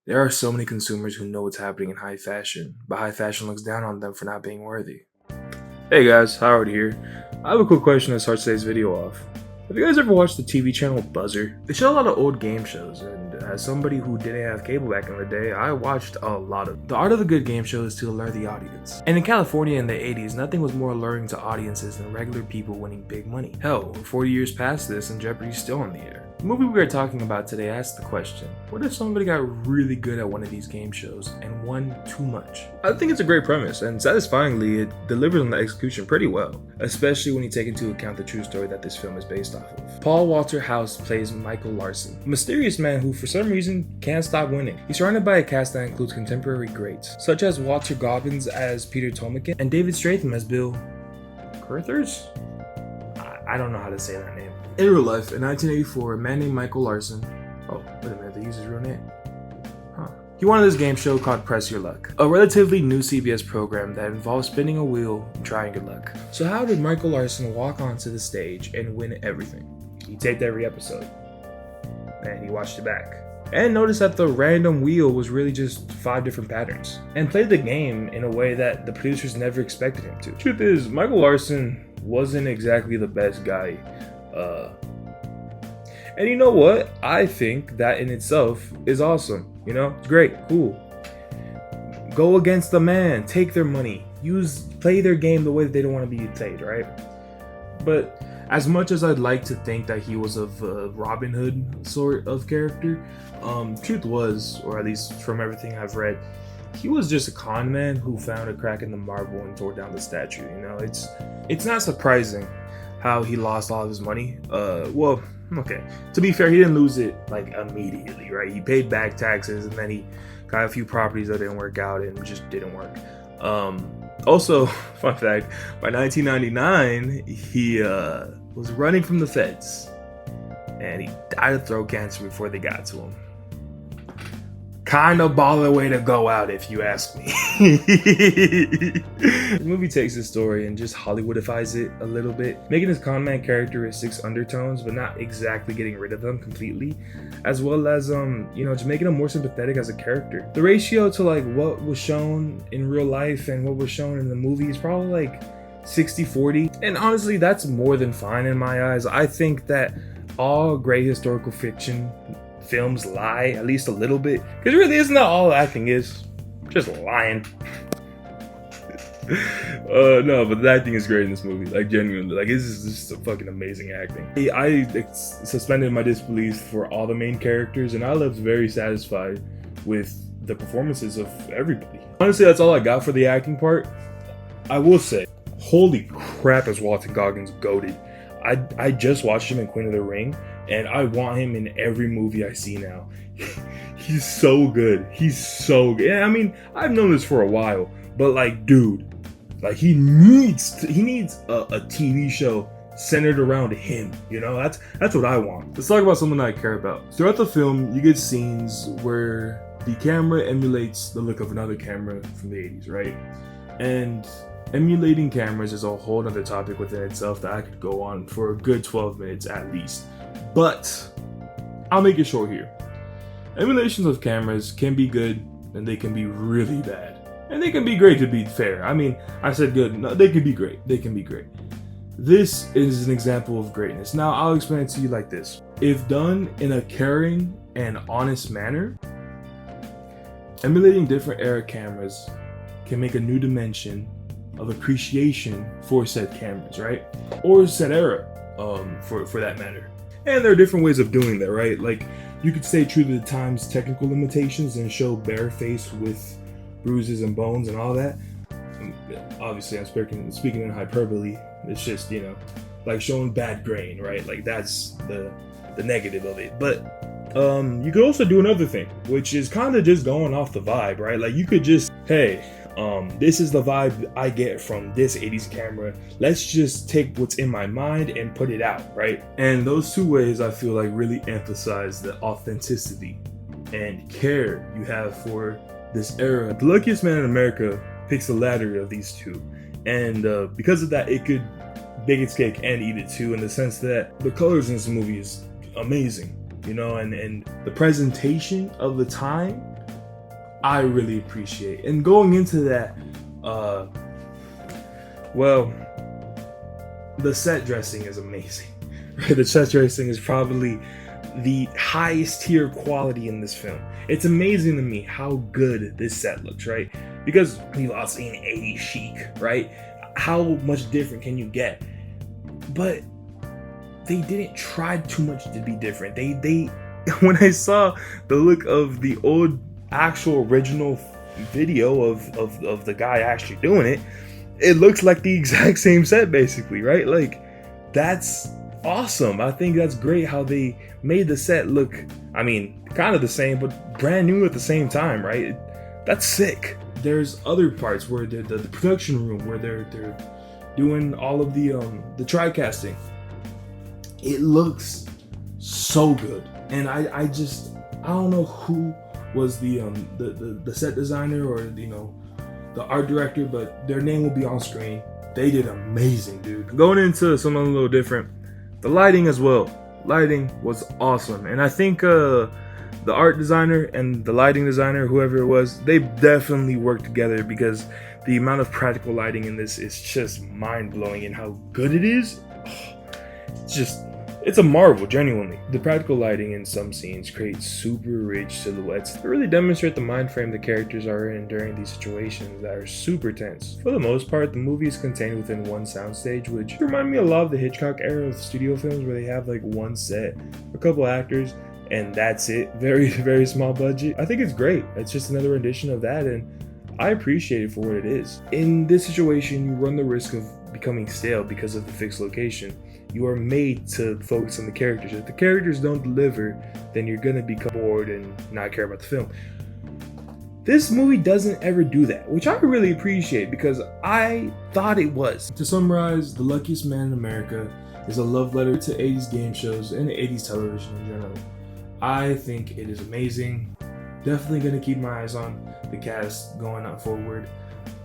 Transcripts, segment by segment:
There are so many consumers who know what's happening in high fashion, but high fashion looks down on them for not being worthy. Hey guys, Howard here. I have a quick question to start today's video off. Have you guys ever watched the TV channel Buzzer? They show a lot of old game shows, and as somebody who didn't have cable back in the day, I watched a lot of them. The art of a good game show is to allure the audience. And in California in the 80s, nothing was more alluring to audiences than regular people winning big money. Hell, 40 years past this and Jeopardy's still on the air. The movie we are talking about today asks the question, what if somebody got really good at one of these game shows and won too much? I think it's a great premise, and satisfyingly, it delivers on the execution pretty well, especially when you take into account the true story that this film is based off of. Paul Walter Hauser plays Michael Larson, a mysterious man who for some reason can't stop winning. He's surrounded by a cast that includes contemporary greats, such as Walter Goggins as Peter Tomakin and David Stratham as Bill Carruthers? I don't know how to say that name. In real life, in 1984, a man named Michael Larson, oh, wait a minute, they use his real name. He wanted this game show called Press Your Luck, a relatively new CBS program that involves spinning a wheel and trying your luck. So how did Michael Larson walk onto the stage and win everything? He taped every episode, and he watched it back, and noticed that the random wheel was really just 5 different patterns, and played the game in a way that the producers never expected him to. Truth is, Michael Larson wasn't exactly the best guy. And you know what? I think that in itself is awesome. You know, it's great, cool. Go against the man, take their money, play their game the way that they don't want to be played, right? But as much as I'd like to think that he was of a Robin Hood sort of character, truth was, or at least from everything I've read, he was just a con man who found a crack in the marble and tore down the statue. You know, it's not surprising how he lost all of his money. Well, okay. To be fair, he didn't lose it like immediately, right? He paid back taxes and then he got a few properties that didn't work out and just didn't work. Also, fun fact, by 1999, he was running from the feds and he died of throat cancer before they got to him. Kind of baller way to go out, if you ask me. The movie takes this story and just Hollywoodifies it a little bit, making his conman characteristics undertones, but not exactly getting rid of them completely, as well as just making him more sympathetic as a character. The ratio to like what was shown in real life and what was shown in the movie is probably like 60-40, and honestly, that's more than fine in my eyes. I think that all great historical fiction films lie at least a little bit, because really isn't that all acting is? Just lying. No, but the acting is great in this movie, like genuinely, like this is just a fucking amazing acting. I suspended my disbelief for all the main characters, and I left very satisfied with the performances of everybody. Honestly, that's all I got for the acting part. I will say, holy crap, is Walter Goggins goated. I just watched him in Queen of the Ring, and I want him in every movie I see now. He's so good. He's so good. I mean, I've known this for a while, but like, dude, like he needs a TV show centered around him. You know, that's what I want. Let's talk about something that I care about. Throughout the film, you get scenes where the camera emulates the look of another camera from the 80s, right? And emulating cameras is a whole other topic within itself that I could go on for a good 12 minutes at least. But I'll make it short here. Emulations of cameras can be good and they can be really bad. And they can be great, to be fair. I mean, I said good. No, they can be great. They can be great. This is an example of greatness. Now, I'll explain it to you like this. If done in a caring and honest manner, emulating different era cameras can make a new dimension of appreciation for said cameras, right? Or said era, for that matter. And there are different ways of doing that, right? Like, you could stay true to the time's technical limitations and show bare face with bruises and bones and all that. Obviously, I'm speaking in hyperbole. It's just, like showing bad grain, right? Like, that's the negative of it. But you could also do another thing, which is kind of just going off the vibe, right? Like, you could just, hey, this is the vibe I get from this 80s camera. Let's just take what's in my mind and put it out, right? And those two ways I feel like really emphasize the authenticity and care you have for this era. The Luckiest Man in America picks the latter of these two. And because of that, it could bake its cake and eat it too, in the sense that the colors in this movie is amazing, and the presentation of the time I really appreciate. And going into that, well, the set dressing is amazing. Right? The set dressing is probably the highest tier quality in this film. It's amazing to me how good this set looks, right? Because we've all seen 80s chic, right? How much different can you get? But they didn't try too much to be different. They when I saw the look of the old actual original video of the guy actually doing it, it looks like the exact same set basically, right? Like, that's awesome. I think that's great how they made the set look, I mean, kind of the same, but brand new at the same time, right? That's sick. There's other parts where the production room where they're doing all of the tri-casting. It looks so good. And I don't know who was the set designer or the art director, but their name will be on screen. They did amazing, dude. Going into something a little different, the lighting as well. Lighting was awesome, and I think the art designer and the lighting designer, whoever it was, they definitely worked together, because the amount of practical lighting in this is just mind-blowing, and how good it is. It's a marvel, genuinely. The practical lighting in some scenes creates super rich silhouettes that really demonstrate the mind frame the characters are in during these situations that are super tense. For the most part, the movie is contained within one soundstage, which remind me a lot of the Hitchcock era of studio films where they have like one set, a couple actors, and that's it. Very, very small budget. I think it's great. It's just another rendition of that, and I appreciate it for what it is. In this situation, you run the risk of becoming stale because of the fixed location. You are made to focus on the characters. If the characters don't deliver, then you're gonna become bored and not care about the film. This movie doesn't ever do that, which I really appreciate, because I thought it was. To summarize, The Luckiest Man in America is a love letter to 80s game shows and 80s television in general. I think it is amazing. Definitely gonna keep my eyes on the cast going on forward.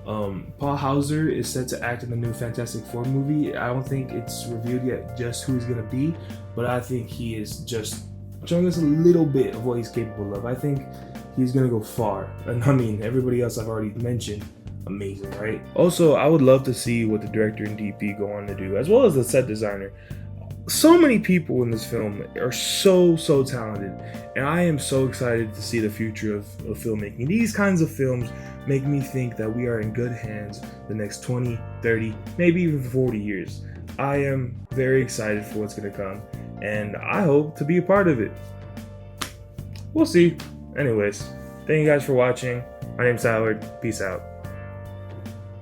Paul Hauser is set to act in the new Fantastic Four movie. I don't think it's revealed yet just who he's gonna be, but I think he is just showing us a little bit of what he's capable of. I think he's gonna go far. And I mean, everybody else I've already mentioned, amazing, right? Also, I would love to see what the director and DP go on to do, as well as the set designer. So many people in this film are so talented, and I am so excited to see the future of filmmaking. These kinds of films make me think that we are in good hands the next 20, 30, maybe even 40 years. I am very excited for what's going to come, and I hope to be a part of it. We'll see. Anyways, thank you guys for watching. My name's Howard. Peace out.